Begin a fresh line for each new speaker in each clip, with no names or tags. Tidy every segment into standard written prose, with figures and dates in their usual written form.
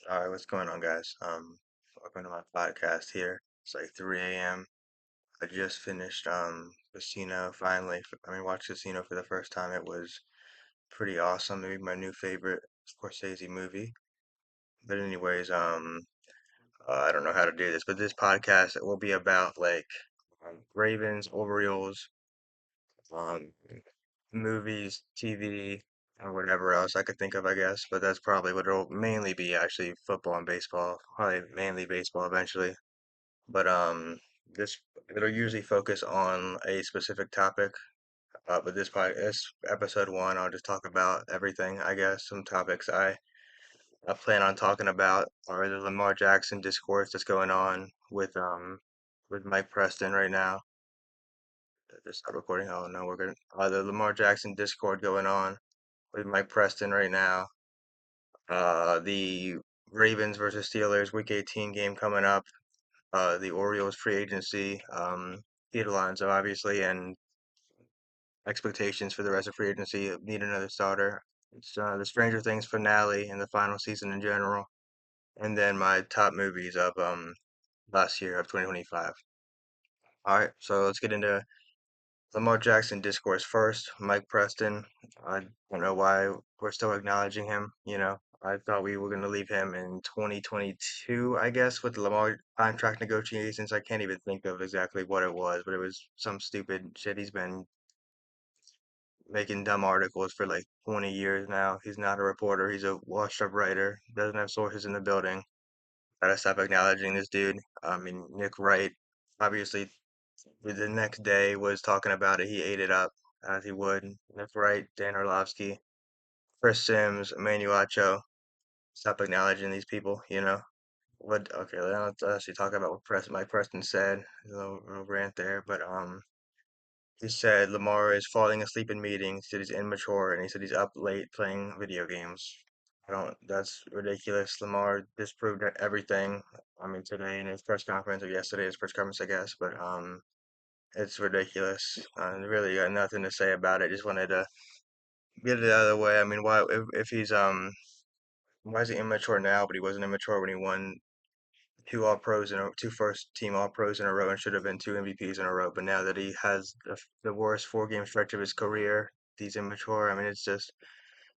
All right, what's going on, guys? Welcome to my podcast here. It's like 3 a.m. I just finished Casino finally. Watched Casino for the first time. It was pretty awesome. Maybe my new favorite Scorsese movie. But anyways, I don't know how to do this, but this podcast it will be about like Ravens, Orioles, um, movies, TV, or whatever else I could think of, I guess. But that's probably what it'll mainly be, actually, football and baseball. Probably mainly baseball eventually. But this it'll usually focus on a specific topic. But this episode one, I'll just talk about everything, I guess. Some topics I plan on talking about are the Lamar Jackson discourse that's going on with Mike Preston right now. Just start recording. Oh no, we're gonna the Lamar Jackson Discord going on with Mike Preston right now. The Ravens versus Steelers Week 18 game coming up. The Orioles free agency, deadlines obviously, and expectations for the rest of free agency. Need another starter. It's the Stranger Things finale and the final season in general, and then my top movies of last year of 2025. All right, so let's get into Lamar Jackson discourse first. Mike Preston. I don't know why we're still acknowledging him. I thought we were going to leave him in 2022, I guess, with the Lamar contract negotiations. I can't even think of exactly what it was, but it was some stupid shit. He's been making dumb articles for like 20 years now. He's not a reporter. He's a washed-up writer. Doesn't have sources in the building. Gotta stop acknowledging this dude. Nick Wright, obviously, the next day was talking about it. He ate it up as he would. Nick Wright, Dan Orlovsky, Chris Sims, Emmanuel. Stop acknowledging these people. What? Okay, let's actually talk about what Mike Preston said. A little rant there, but he said Lamar is falling asleep in meetings. He said he's immature, and he said he's up late playing video games. I don't. That's ridiculous. Lamar disproved everything. Today in his press conference or yesterday's press conference, I guess. But it's ridiculous. Really got nothing to say about it. Just wanted to get it out of the way. Why if he's why is he immature now? But he wasn't immature when he won two first team All Pros in a row and should have been two MVPs in a row. But now that he has the worst 4 game stretch of his career, he's immature. It's just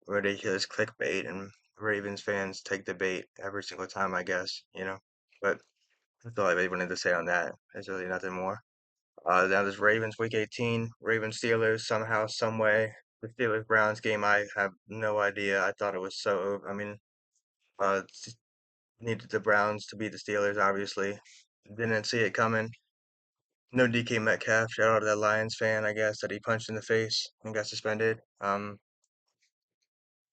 ridiculous clickbait, and Ravens fans take the bait every single time, I guess. But that's all I really wanted to say on that. There's really nothing more. Now this Ravens Week 18, Ravens Steelers somehow, some way. The Steelers Browns game, I have no idea. I thought it was so over. Needed the Browns to beat the Steelers, obviously. Didn't see it coming. No DK Metcalf. Shout out to that Lions fan, I guess, that he punched in the face and got suspended.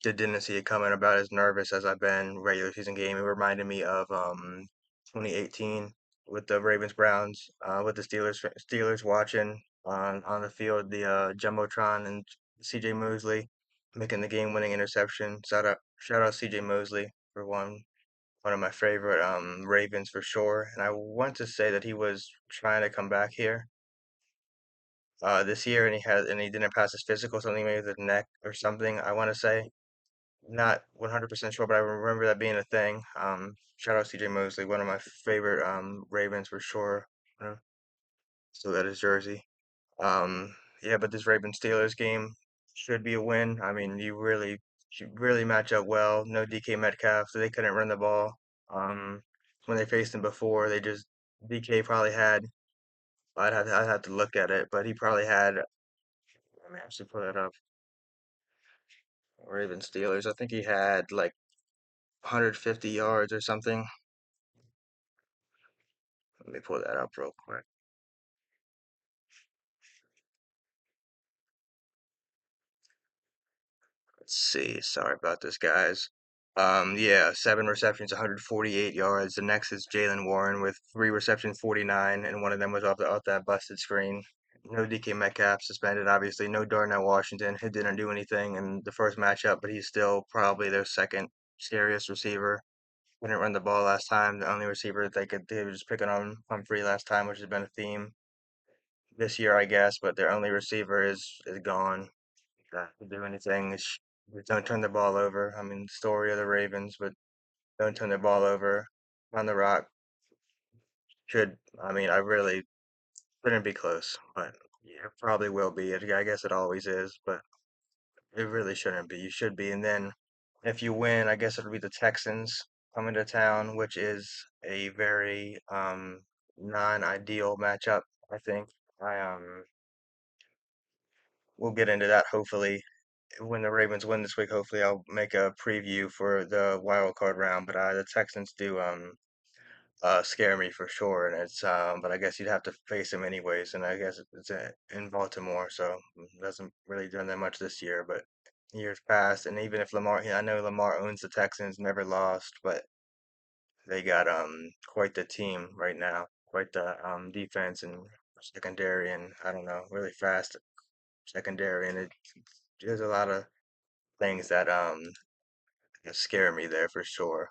Didn't see it coming. About as nervous as I've been regular season game. It reminded me of 2018 with the Ravens Browns, with the Steelers watching on the field the jumbotron and C.J. Mosley making the game winning interception. Shout out C.J. Mosley for one of my favorite Ravens for sure. And I want to say that he was trying to come back here this year, and he didn't pass his physical, something maybe with the neck or something. I want to say, not 100% sure, but I remember that being a thing. Shout out C.J. Mosley, one of my favorite Ravens for sure. Uh, Still got his jersey. Yeah, but this Ravens Steelers game should be a win. You really should really match up well. No DK Metcalf, so they couldn't run the ball. Um, when they faced him before, DK probably had. I'd have to look at it, but he probably had. Let me actually pull that up. Ravens Steelers. I think he had like 150 yards or something. Let me pull that up real quick. Let's see. Sorry about this, guys. Yeah, 7 receptions, 148 yards. The next is Jalen Warren with 3 receptions, 49, and one of them was off that busted screen. No DK Metcalf suspended, obviously. No Darnell Washington. He didn't do anything in the first matchup, but he's still probably their second scariest receiver. Couldn't run the ball last time. The only receiver that they were just picking on Humphrey last time, which has been a theme this year, I guess. But their only receiver is gone. Not to do anything. They don't turn the ball over. Story of the Ravens, but don't turn the ball over on the rock. Should, I really shouldn't be close, but yeah, it probably will be. I guess it always is, but it really shouldn't be. You should be. And then if you win, I guess it'll be the Texans coming to town, which is a very non-ideal matchup, I think. I We'll get into that hopefully when the Ravens win this week. Hopefully, I'll make a preview for the wild card round. But the Texans do scare me for sure, and it's but I guess you'd have to face them anyways, and I guess it's in Baltimore, so it doesn't really done that much this year, but years past, and even if Lamar, yeah, I know Lamar owns the Texans, never lost, but they got quite the team right now, quite the defense and secondary, and I don't know, really fast secondary, and it there's a lot of things that scare me there for sure.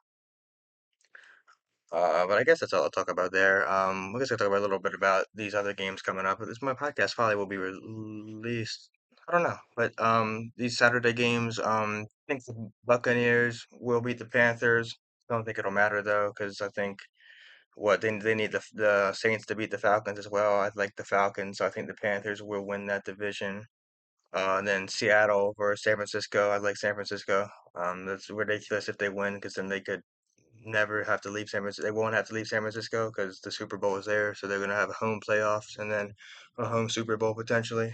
But I guess that's all I'll talk about there. I guess I'll talk about a little bit about these other games coming up. This my podcast probably will be released. I don't know, but these Saturday games, I think the Buccaneers will beat the Panthers. Don't think it'll matter though, because I think what they need the Saints to beat the Falcons as well. I like the Falcons, so I think the Panthers will win that division. And then Seattle versus San Francisco. I like San Francisco. That's ridiculous if they win, because then they could never have to leave San Francisco. They won't have to leave San Francisco because the Super Bowl is there, so they're gonna have home playoffs and then a home Super Bowl potentially.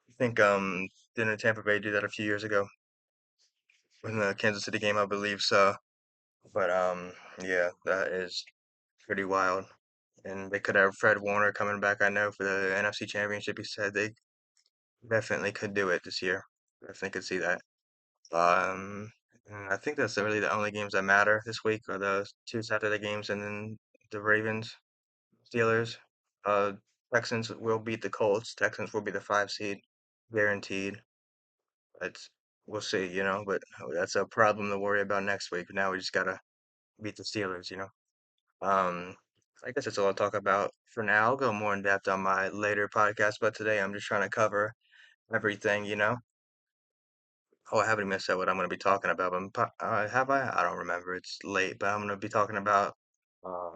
I think didn't Tampa Bay do that a few years ago in the Kansas City game, I believe so. But yeah, that is pretty wild. And they could have Fred Warner coming back, I know, for the NFC Championship. He said they definitely could do it this year. Definitely could see that. And I think that's really the only games that matter this week are those two Saturday games and then the Ravens, Steelers. Uh, Texans will beat the Colts. Texans will be the 5 seed, guaranteed. It's We'll see, but that's a problem to worry about next week. Now we just gotta beat the Steelers. Um, I guess that's all I'll talk about for now. I'll go more in depth on my later podcast, but today I'm just trying to cover everything. Oh, I haven't even said what I'm going to be talking about. But have I? I don't remember. It's late, but I'm going to be talking about. Um,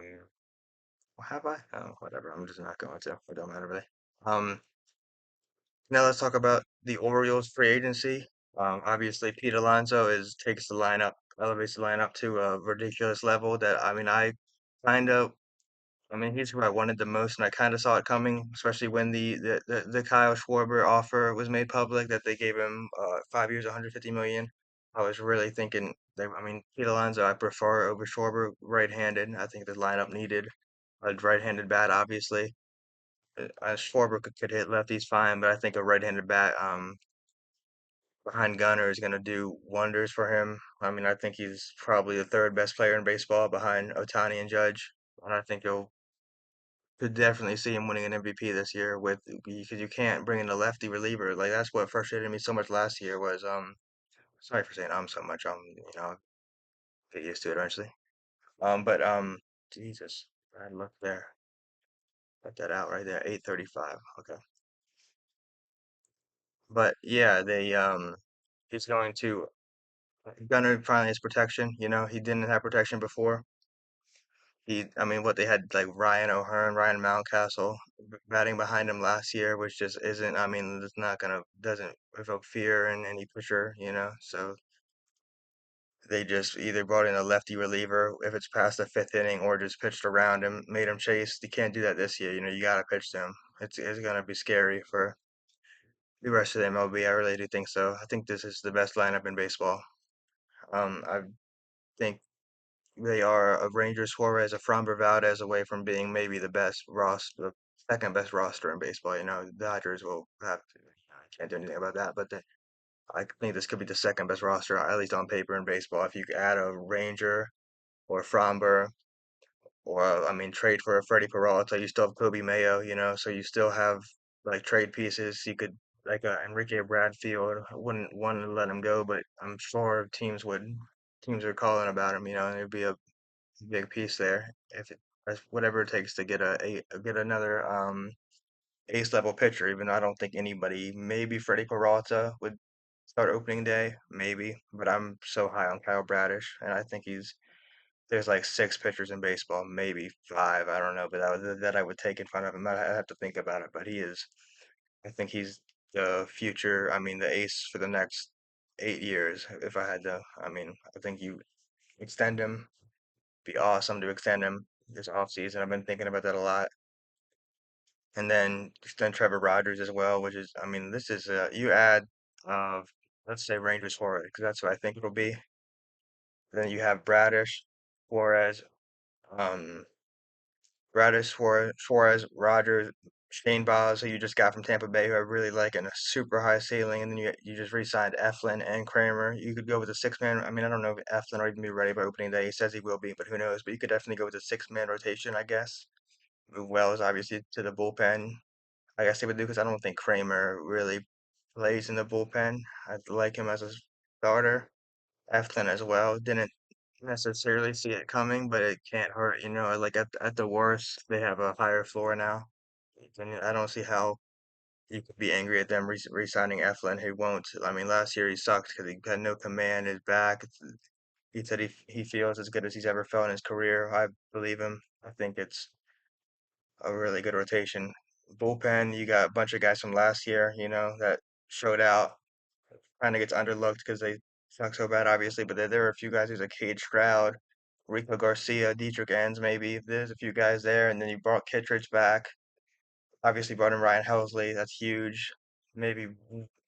have I? Oh, whatever. I'm just not going to. It don't matter really. Um, Now let's talk about the Orioles free agency. Obviously, Pete Alonso takes the lineup, elevates the lineup to a ridiculous level. That I kind of he's who I wanted the most, and I kind of saw it coming, especially when the Kyle Schwarber offer was made public that they gave him 5 years, 150 million. I was really thinking Pete Alonso I prefer over Schwarber, right-handed. I think the lineup needed a right-handed bat, obviously. Schwarber could hit lefties fine, but I think a right-handed bat behind Gunner is going to do wonders for him. I think he's probably the third best player in baseball behind Otani and Judge, and I think he'll could definitely see him winning an MVP this year with because you can't bring in a lefty reliever. Like that's what frustrated me so much last year was sorry for saying so much. I'll get used to it eventually. But Jesus, I look there. Cut that out right there. 8:35. Okay. But yeah, they he's going to Gunner finally has protection. He didn't have protection before. What they had like Ryan O'Hearn, Ryan Mountcastle batting behind him last year, which just isn't. It's not doesn't evoke fear in any pitcher. So they just either brought in a lefty reliever if it's past the fifth inning, or just pitched around him, made him chase. You can't do that this year. You gotta pitch to him. It's gonna be scary for the rest of the MLB. I really do think so. I think this is the best lineup in baseball. I think they are a Rangers, Suarez, a Framber Valdez away from being maybe the best roster, the second best roster in baseball. The Dodgers will have to. I can't do anything about that, but I think this could be the second best roster, at least on paper in baseball. If you could add a Ranger or Framber, or trade for a Freddie Peralta, you still have Kobe Mayo. So you still have like trade pieces. You could like Enrique Bradfield. I wouldn't want to let him go, but I'm sure teams would. Teams are calling about him, and it'd be a big piece there. If it, whatever it takes to get another ace level pitcher, even though I don't think anybody, maybe Freddie Peralta would. start opening day, maybe. But I'm so high on Kyle Bradish, and I think there's like six pitchers in baseball, maybe five. I don't know, but that I would take in front of him. I have to think about it, but he is. I think he's the future. I mean, the ace for the next 8 years. If I had to, I mean, I think you extend him. Be awesome to extend him this offseason. I've been thinking about that a lot. And then extend Trevor Rogers as well, which is, I mean, this is you add let's say Rangers Suarez, because that's what I think it'll be. Then you have Bradish, Suarez, um, Suarez, Rogers, Shane Baz, who you just got from Tampa Bay, who I really like, and a super high ceiling. And then you just re-signed Eflin and Kramer. You could go with a six-man. I mean, I don't know if Eflin will even be ready by opening day. He says he will be, but who knows? But you could definitely go with a six-man rotation, I guess. Move Wells obviously to the bullpen. I guess they would do because I don't think Kramer really plays in the bullpen. I like him as a starter. Eflin as well. Didn't necessarily see it coming, but it can't hurt. Like at the worst, they have a higher floor now. And I don't see how you could be angry at them re-signing Eflin, who won't. I mean, last year he sucked because he had no command. His back. He said he feels as good as he's ever felt in his career. I believe him. I think it's a really good rotation. Bullpen, you got a bunch of guys from last year, that showed out. Kind of gets underlooked because they suck so bad, obviously. But there are a few guys. There's a Cade Stroud, Rico Garcia, Dietrich Enns, maybe. There's a few guys there, and then you brought Kittredge back. Obviously, brought in Ryan Helsley. That's huge. Maybe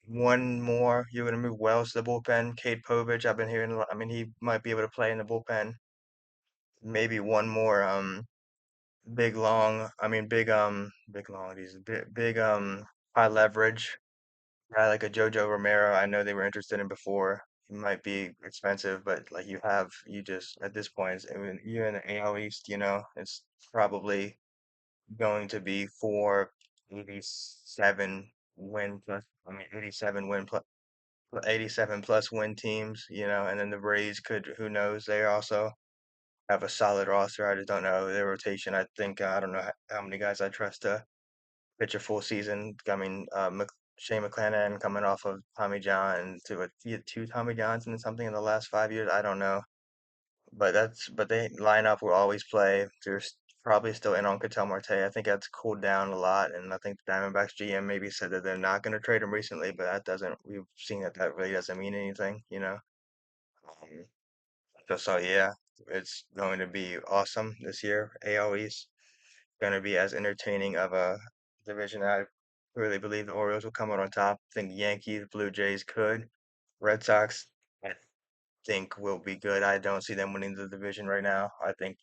one more. You're gonna move Wells to the bullpen. Cade Povich. I've been hearing. I mean, he might be able to play in the bullpen. Maybe one more. Big long. I mean, big long. He's big high leverage. Guy like a Jojo Romero, I know they were interested in before. He might be expensive, but like you just at this point, I mean, you're in the AL East, it's probably going to be 487 win plus, I mean, 87 win plus, 87 plus win teams, and then the Rays could, who knows, they also have a solid roster. I just don't know their rotation. I think, I don't know how many guys I trust to pitch a full season. I mean, Shane McClanahan coming off of Tommy John to two Tommy Johns and something in the last 5 years. I don't know, but they lineup will always play. There's probably still in on Ketel Marte. I think that's cooled down a lot, and I think the Diamondbacks GM maybe said that they're not going to trade him recently, but that doesn't. We've seen that really doesn't mean anything. Um, so yeah, it's going to be awesome this year. AL East going to be as entertaining of a division. I really believe the Orioles will come out on top. I think Yankees, Blue Jays could. Red Sox, I think will be good. I don't see them winning the division right now. I think,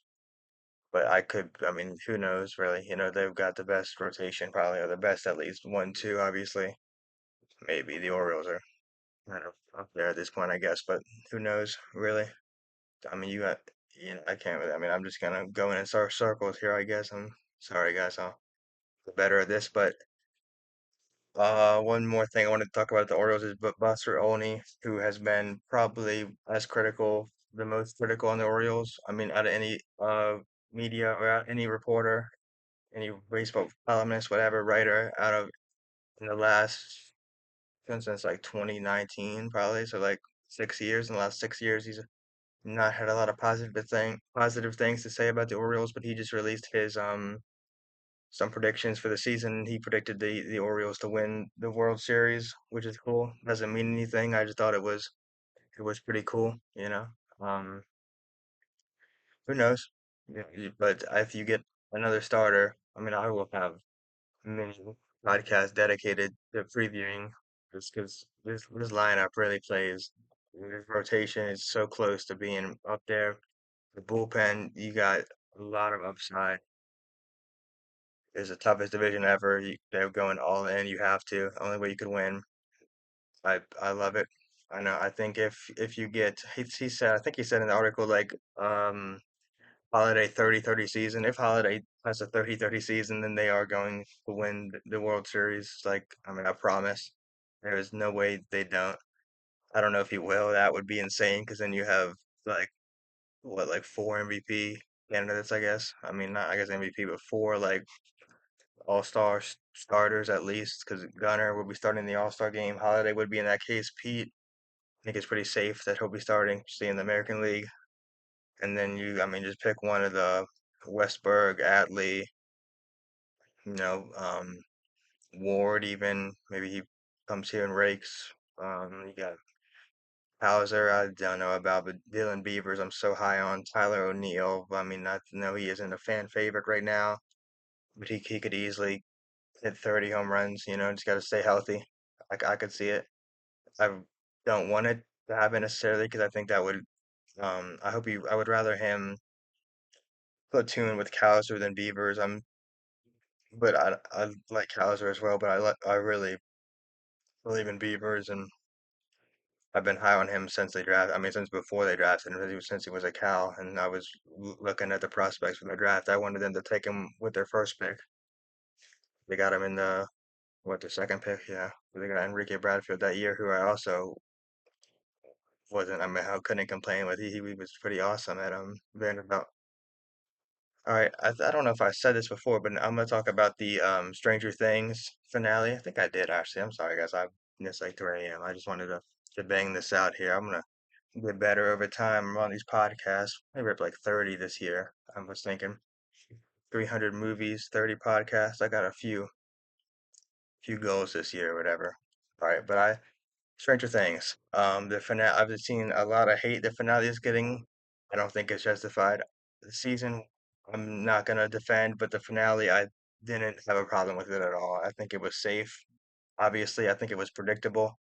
but I could. I mean, who knows? Really, they've got the best rotation, probably, or the best at least one, two. Obviously, maybe the Orioles are kind of up there at this point, I guess. But who knows? Really, I mean, I can't. I mean, I'm just gonna go in and start circles here. I guess. I'm sorry, guys. I'll get better at this, but one more thing I wanted to talk about the Orioles is Buster Olney, who has been probably as critical, the most critical on the Orioles. I mean, out of any media or any reporter, any baseball columnist, whatever writer, out of in the last since like 2019, probably. So like 6 years. In the last 6 years, he's not had a lot of positive things to say about the Orioles, but he just released his some predictions for the season. He predicted the Orioles to win the World Series, which is cool. Doesn't mean anything. I just thought it was pretty cool. Um, who knows? Yeah, but if you get another starter, I mean, I will have many podcasts dedicated to previewing just because this lineup really plays. This rotation is so close to being up there. The bullpen, you got a lot of upside. It's the toughest division ever. They're going all in. You have to. Only way you could win. I love it. I know. I think if you get he said I think he said in the article like Holiday 30-30 season. If Holiday has a 30-30 season, then they are going to win the World Series. Like I mean, I promise. There is no way they don't. I don't know if he will. That would be insane because then you have like what like four MVP candidates. I guess. I mean, not I guess MVP, but four like all-star starters at least, because Gunner will be starting the All-Star game. Holiday would be in that case. Pete, I think it's pretty safe that he'll be starting, stay in the American League. And then I mean, just pick one of the Westberg, Atley, you know, Ward even. Maybe he comes here and rakes. You got Hauser, I don't know about, but Dylan Beavers, I'm so high on. Tyler O'Neill, I mean, I know he isn't a fan favorite right now, but he could easily hit 30 home runs, just got to stay healthy. I could see it. I don't want it to happen necessarily because I think that would, I would rather him platoon with Hauser than Beavers. But I like Hauser as well, but I really believe in Beavers, and I've been high on him since they draft. I mean, since before they drafted him, since he was a Cal, and I was looking at the prospects for the draft. I wanted them to take him with their first pick. They got him in their second pick, yeah. They got Enrique Bradfield that year, who I also wasn't. I mean, I couldn't complain with. He was pretty awesome at Vanderbilt. All right, I don't know if I said this before, but I'm gonna talk about the Stranger Things finale. I think I did actually. I'm sorry, guys. It's like 3 a.m. I just wanted to bang this out here. I'm gonna get better over time on these podcasts. Maybe up to like 30 this year. I was thinking 300 movies, 30 podcasts. I got a few goals this year or whatever. All right, but Stranger Things. The finale. I've seen a lot of hate the finale is getting. I don't think it's justified. The season, I'm not gonna defend, but the finale, I didn't have a problem with it at all. I think it was safe. Obviously, I think it was predictable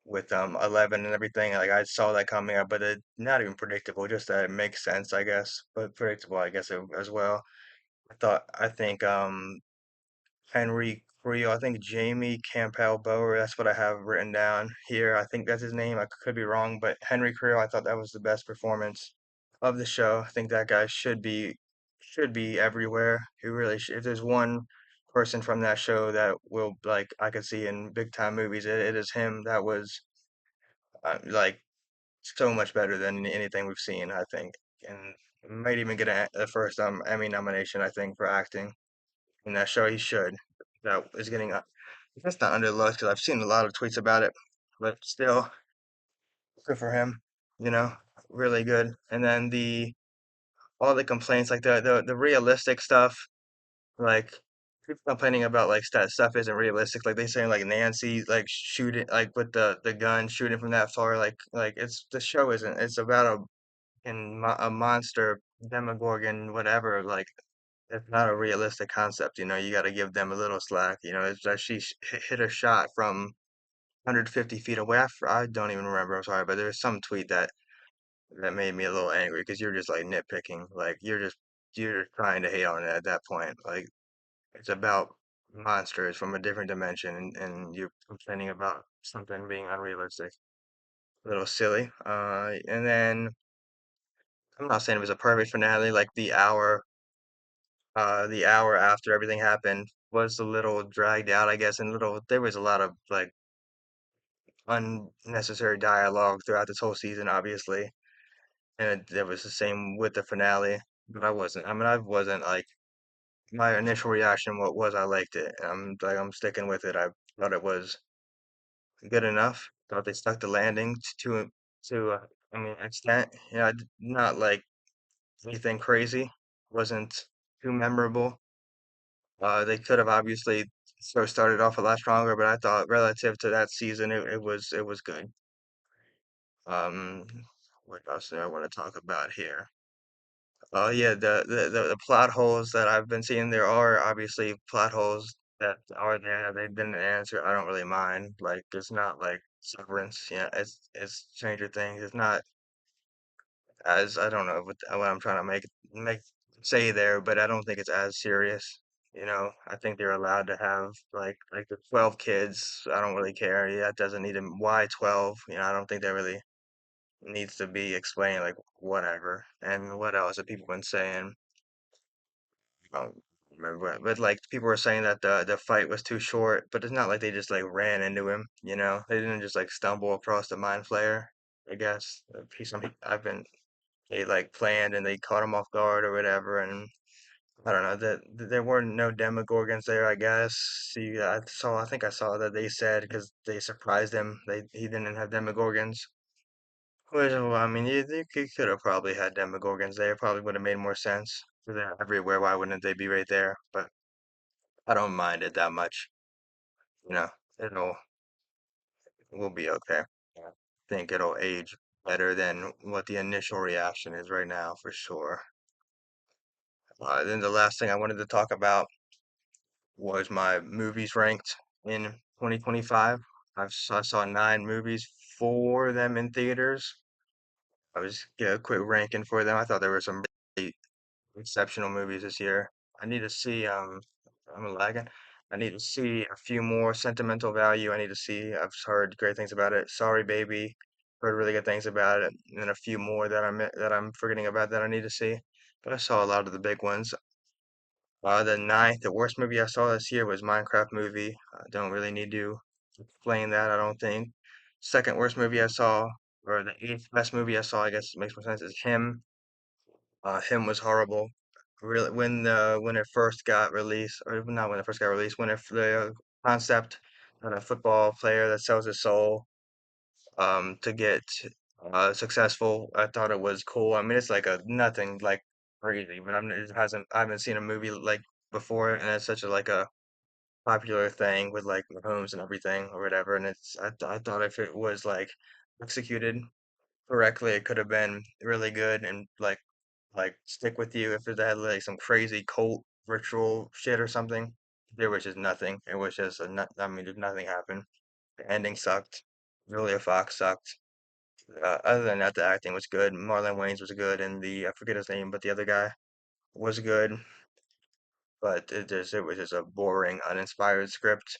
with 11 and everything. Like I saw that coming up, but it not even predictable, just that it makes sense, I guess. But predictable, I guess, as well. I think Henry Creel, I think Jamie Campbell Bower, that's what I have written down here. I think that's his name. I could be wrong, but Henry Creel, I thought that was the best performance of the show. I think that guy should be everywhere. He really should. If there's one person from that show that will like I could see in big time movies, it is him. That was like so much better than anything we've seen, I think, and might even get a first Emmy nomination, I think, for acting in that show. He should. That is getting that's not underlooked because I've seen a lot of tweets about it, but still, good for him. You know, really good. And then the all the complaints, like the realistic stuff, like people complaining about like stuff isn't realistic. Like they saying like Nancy like shooting like with the gun shooting from that far. Like it's the show isn't. It's about a monster demogorgon whatever. Like it's not a realistic concept. You got to give them a little slack. It's that she hit a shot from 150 feet away. I don't even remember. I'm sorry, but there's some tweet that made me a little angry because you're just like nitpicking. Like you're trying to hate on it at that point. Like it's about monsters from a different dimension, and you're complaining about something being unrealistic. A little silly. And then I'm not saying it was a perfect finale. Like the hour after everything happened was a little dragged out, I guess, and there was a lot of like unnecessary dialogue throughout this whole season, obviously, and it was the same with the finale. But I wasn't like my initial reaction. What was I liked it. I'm sticking with it. I thought it was good enough. Thought they stuck the landing I mean, extent. Not like anything crazy. Wasn't too memorable. They could have obviously started off a lot stronger, but I thought relative to that season, it was good. Um, what else do I want to talk about here? Oh yeah, the plot holes that I've been seeing. There are obviously plot holes that are there. They didn't answer. I don't really mind. Like it's not like Severance. It's Stranger Things. It's not as I don't know what I'm trying to make say there, but I don't think it's as serious. I think they're allowed to have like the 12 kids. I don't really care. Yeah, it doesn't need them. Why 12? I don't think that really needs to be explained. Like whatever. And what else have people been saying? I don't remember, but like people were saying that the fight was too short, but it's not like they just like ran into him. They didn't just like stumble across the mind flayer. I guess I've been they like planned and they caught him off guard or whatever, and I don't know that there were no Demogorgons there. I guess. See, I think I saw that they said because they surprised him, he didn't have Demogorgons. Which, well, I mean, you could have probably had Demogorgons there. Probably would have made more sense. They're everywhere. Why wouldn't they be right there? But I don't mind it that much. You know, it'll we'll be okay. Yeah. Think it'll age better than what the initial reaction is right now, for sure. Then the last thing I wanted to talk about was my movies ranked in 2025. I saw 9 movies, 4 of them in theaters. I was get a quick ranking for them. I thought there were some really exceptional movies this year. I need to see I'm lagging. I need to see a few more. Sentimental Value. I need to see. I've heard great things about it. Sorry Baby. Heard really good things about it. And then a few more that I'm forgetting about that I need to see. But I saw a lot of the big ones. The worst movie I saw this year was Minecraft movie. I don't really need to explain that, I don't think. Second worst movie I saw, or the eighth best movie I saw, I guess it makes more sense, is Him. Him was horrible. Really, when it first got released, or not when it first got released, the concept of a football player that sells his soul to get successful, I thought it was cool. I mean, it's like a nothing like crazy, but I haven't seen a movie like before, and it's such a like a popular thing with like Mahomes and everything or whatever. And I thought if it was like executed correctly, it could have been really good and like stick with you if it had like some crazy cult ritual shit or something. There was just nothing. It was just I mean, just nothing happened. The ending sucked. Julia Fox sucked. Other than that, the acting was good. Marlon Wayans was good, and the I forget his name, but the other guy was good. But it was just a boring, uninspired script.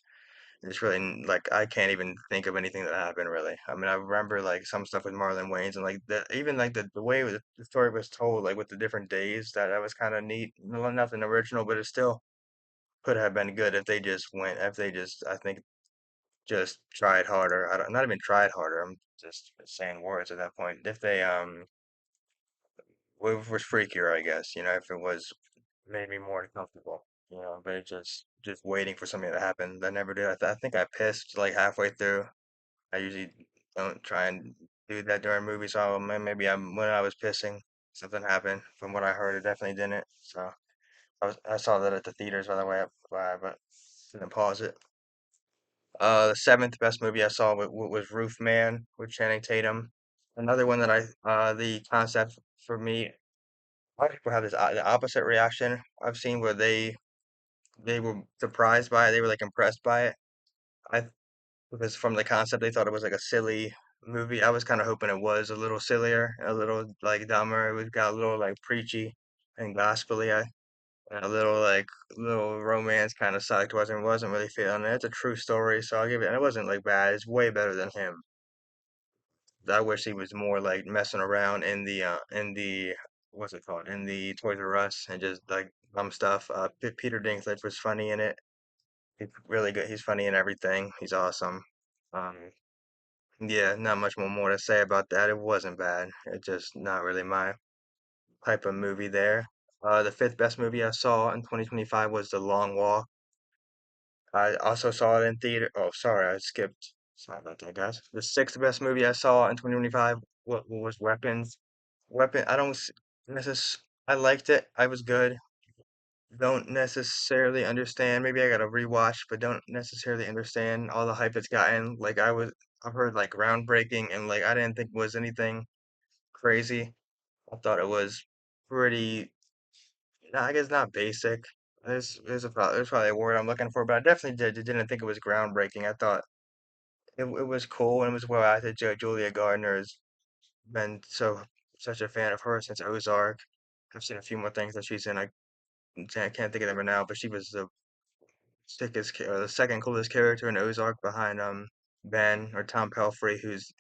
It's really like I can't even think of anything that happened really. I mean, I remember like some stuff with Marlon Wayans and like even like the way the story was told, like with the different days, that was kind of neat. Nothing original, but it still could have been good if they just I think just tried harder. I don't not even tried harder. I'm just saying words at that point. If they was freakier, I guess, if it was made me more comfortable, but it just waiting for something to happen. That never did. I think I pissed like halfway through. I usually don't try and do that during movies, so maybe when I was pissing, something happened. From what I heard, it definitely didn't. So I saw that at the theaters, by the way, but didn't pause it. The seventh best movie I saw was Roof Man with Channing Tatum. Another one that the concept for me, a lot of people have the opposite reaction I've seen where they were surprised by it, they were like impressed by it. I Because from the concept they thought it was like a silly movie. I was kind of hoping it was a little sillier, a little like dumber. It got a little like preachy and gospely, and a little romance kind of sucked. Wasn't really feeling it. It's a true story, so I'll give it. And it wasn't like bad. It's way better than him. I wish he was more like messing around in the what's it called, in the Toys R Us, and just like dumb stuff. Peter Dinklage was funny in it. He's really good. He's funny in everything. He's awesome. Um, Yeah, not much more to say about that. It wasn't bad. It's just not really my type of movie there. The fifth best movie I saw in 2025 was The Long Walk. I also saw it in theater. Oh, sorry, I skipped. Sorry about that, guys. The sixth best movie I saw in 2025 was Weapons. I don't necess I liked it. I was good. Don't necessarily understand. Maybe I gotta rewatch, but don't necessarily understand all the hype it's gotten. I've heard like groundbreaking, and like I didn't think it was anything crazy. I thought it was pretty, I guess not basic. There's probably a word I'm looking for, but I definitely didn't think it was groundbreaking. I thought it was cool and it was well acted. Julia Gardner has been such a fan of her since Ozark. I've seen a few more things that she's in. Can't think of them right now, but she was the second coolest character in Ozark behind Ben or Tom Pelphrey, who's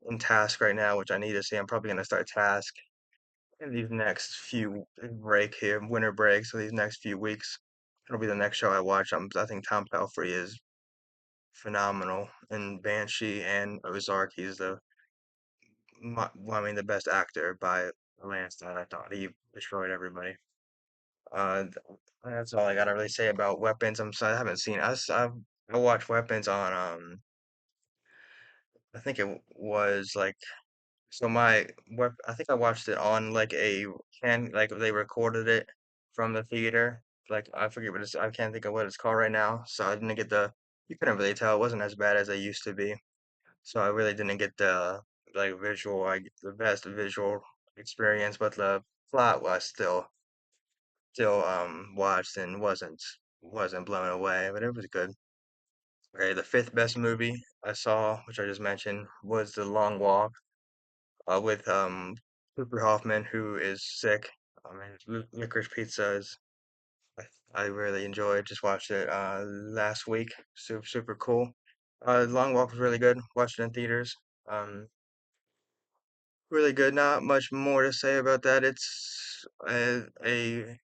in Task right now, which I need to see. I'm probably gonna start Task in these next few break here, winter break. So these next few weeks, it'll be the next show I watch. I think Tom Pelphrey is phenomenal in Banshee and Ozark. He's well, I mean, the best actor by a landslide. I thought he destroyed everybody. th- that's all I gotta really say about Weapons. I'm sorry, I haven't seen us. I watched Weapons on I think it was like so my web. I think I watched it on like a can like they recorded it from the theater. Like I forget what it's. I can't think of what it's called right now. So I didn't get the. You couldn't really tell. It wasn't as bad as they used to be. So I really didn't get the like visual, like the best visual experience, but the plot was still watched and wasn't blown away, but it was good. Okay, the fifth best movie I saw, which I just mentioned, was The Long Walk, with Cooper Hoffman, who is sick. I mean, Licorice Pizza is I, I really enjoyed. Just watched it last week. Super cool. Long Walk was really good. Watched it in theaters. Um, really good. Not much more to say about that. It's a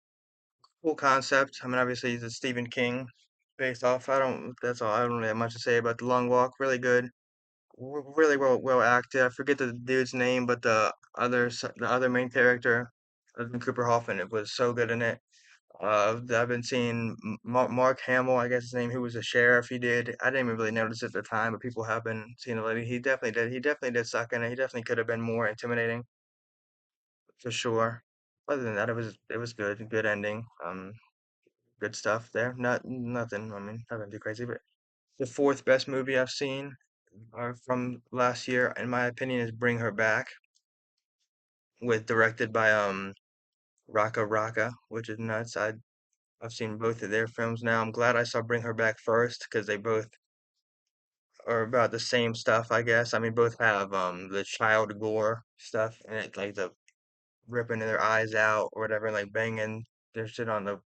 cool concept. I mean, obviously, it's a Stephen King based off. I don't. That's all. I don't really have much to say about the Long Walk. Really good. Really well acted. I forget the dude's name, but the other main character, other than Cooper Hoffman, it was so good in it. I've been seeing Mark Hamill, I guess his name, who was a sheriff. He did. I didn't even really notice it at the time, but people have been seeing it lately. He definitely did. He definitely did suck in it. He definitely could have been more intimidating for sure. Other than that, it was good. Good ending. Good stuff there. Nothing. I mean, nothing too crazy. But the fourth best movie I've seen from last year, in my opinion, is Bring Her Back, with directed by Raka Raka, which is nuts. I've seen both of their films now. I'm glad I saw Bring Her Back first because they both are about the same stuff, I guess. I mean, both have the child gore stuff and it, like the ripping their eyes out or whatever, like banging their shit on the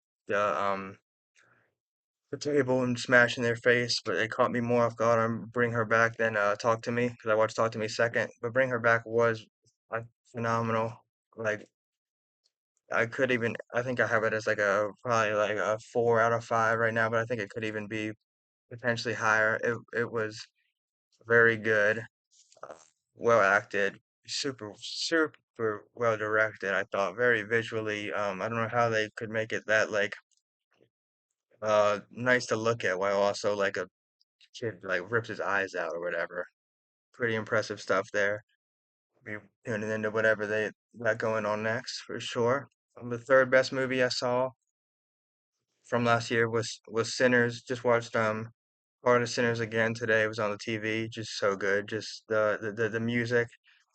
table and smashing their face. But it caught me more off guard on Bring Her Back than Talk to Me because I watched Talk to Me second. But Bring Her Back was like phenomenal. Like I think I have it as like a probably like a 4 out of 5 right now, but I think it could even be potentially higher. It was very good, uh, well acted, super well directed. I thought very visually. I don't know how they could make it that like nice to look at while also like a kid like rips his eyes out or whatever. Pretty impressive stuff there. Be tuning into whatever they got going on next for sure. The third best movie I saw from last year was Sinners. Just watched Part of Sinners again today. It was on the TV. Just so good. Just the music,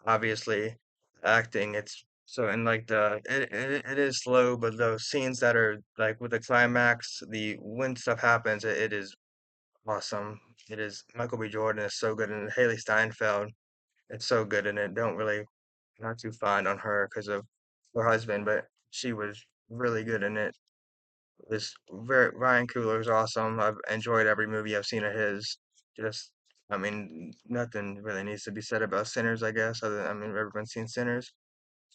obviously, acting. It's so and like it is slow, but those scenes that are like with the climax, the when stuff happens, it is awesome. It is Michael B. Jordan is so good, and Haley Steinfeld. It's so good in it. Don't really not too fond on her because of her husband, but she was really good in it. This very Ryan Coogler is awesome. I've enjoyed every movie I've seen of his. Just, I mean, nothing really needs to be said about Sinners, I guess. Other than, I mean, everyone's seen Sinners.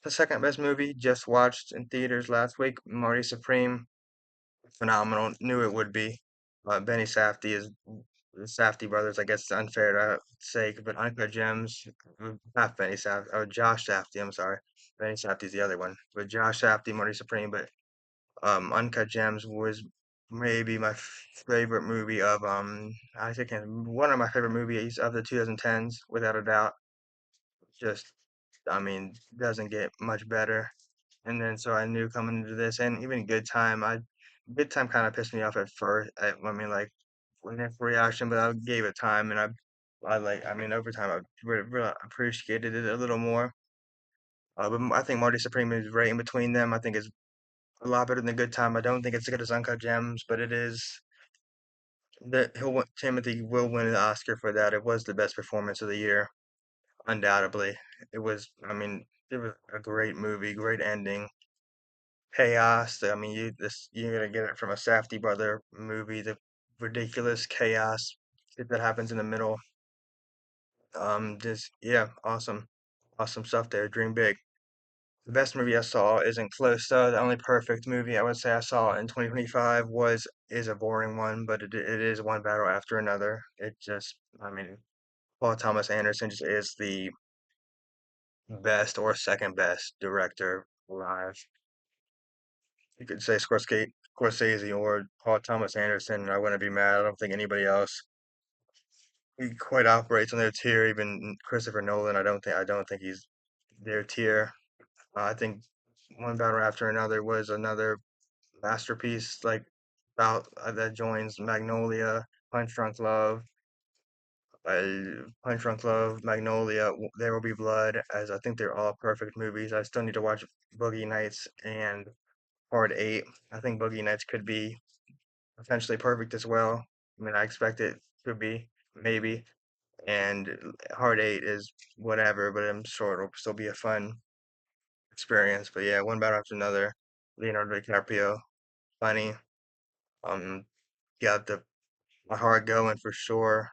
The second best movie, just watched in theaters last week. Marty Supreme, phenomenal. Knew it would be. Benny Safdie is the Safdie brothers. I guess it's unfair to say, but Uncut Gems, not Benny Safdie, oh Josh Safdie. I'm sorry, Benny Safdie's the other one, but Josh Safdie, Marty Supreme, but Uncut Gems was maybe my favorite movie of I think one of my favorite movies of the 2010s without a doubt. Just I mean doesn't get much better. And then so I knew coming into this and even Good Time kind of pissed me off at first. I mean like initial reaction, but I gave it time and I like I mean over time I really appreciated it a little more. But I think Marty Supreme is right in between them. I think it's a lot better than Good Time. I don't think it's as good as Uncut Gems, but it is that Timothy will win the Oscar for that. It was the best performance of the year, undoubtedly. It was, I mean, it was a great movie, great ending, chaos. I mean, you're gonna get it from a Safdie brother movie, the ridiculous chaos that happens in the middle. Just yeah, awesome stuff there. Dream big. The best movie I saw isn't close though. The only perfect movie I would say I saw in 2025 is a boring one, but it is one battle after another. It just, I mean, Paul Thomas Anderson just is the best or second best director alive. You could say Scorsese or Paul Thomas Anderson. I wouldn't be mad. I don't think anybody else he quite operates on their tier. Even Christopher Nolan, I don't think he's their tier. I think one battle after another was another masterpiece, like about that joins Magnolia, Punch Drunk Love, Magnolia, There Will Be Blood, as I think they're all perfect movies. I still need to watch Boogie Nights and Hard Eight. I think Boogie Nights could be potentially perfect as well. I mean, I expect it to be, maybe. And Hard Eight is whatever, but I'm sure it'll still be a fun experience. But yeah, one battle after another. Leonardo DiCaprio, funny. Um, got my heart going for sure.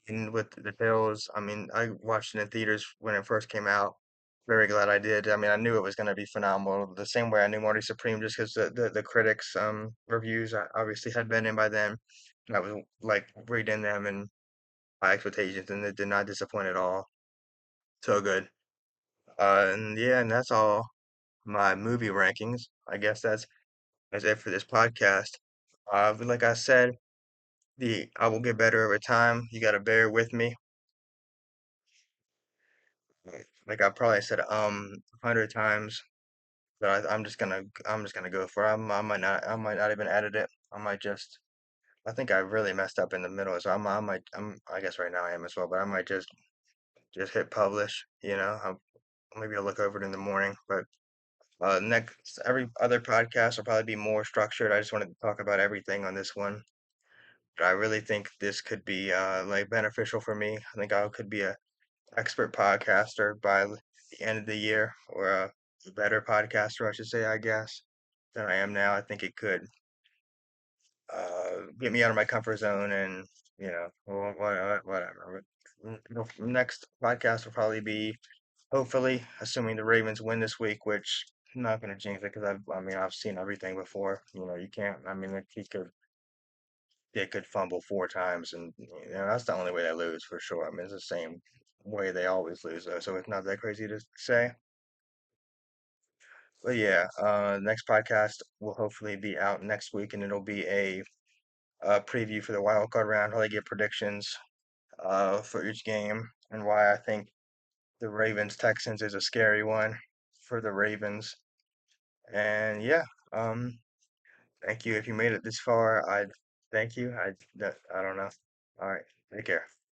And with the Hills, I mean, I watched it in theaters when it first came out. Very glad I did. I mean, I knew it was going to be phenomenal. The same way I knew Marty Supreme, just because the critics' reviews obviously had been in by then. And I was like reading them and my expectations, and it did not disappoint at all. So good. And yeah, and that's all my movie rankings. I guess that's it for this podcast. But like I said, the I will get better over time. You gotta bear with me. Like I probably said 100 times, but I'm just gonna go for it. I might not even edit it. I think I really messed up in the middle, so I guess right now I am as well, but I might just hit publish. Maybe I'll look over it in the morning, but next every other podcast will probably be more structured. I just wanted to talk about everything on this one. But I really think this could be like beneficial for me. I think I could be a expert podcaster by the end of the year, or a better podcaster, I should say, I guess, than I am now. I think it could get me out of my comfort zone and, whatever. Next podcast will probably be, hopefully, assuming the Ravens win this week, which I'm not going to jinx it because I've seen everything before. You can't, I mean, like, they could fumble 4 times, and that's the only way they lose for sure. I mean, it's the same way they always lose, though, so it's not that crazy to say. But yeah, next podcast will hopefully be out next week, and it'll be a preview for the wild card round. How they get predictions for each game, and why I think the Ravens Texans is a scary one for the Ravens. And yeah, um, thank you if you made it this far. I thank you. I don't know. All right, take care.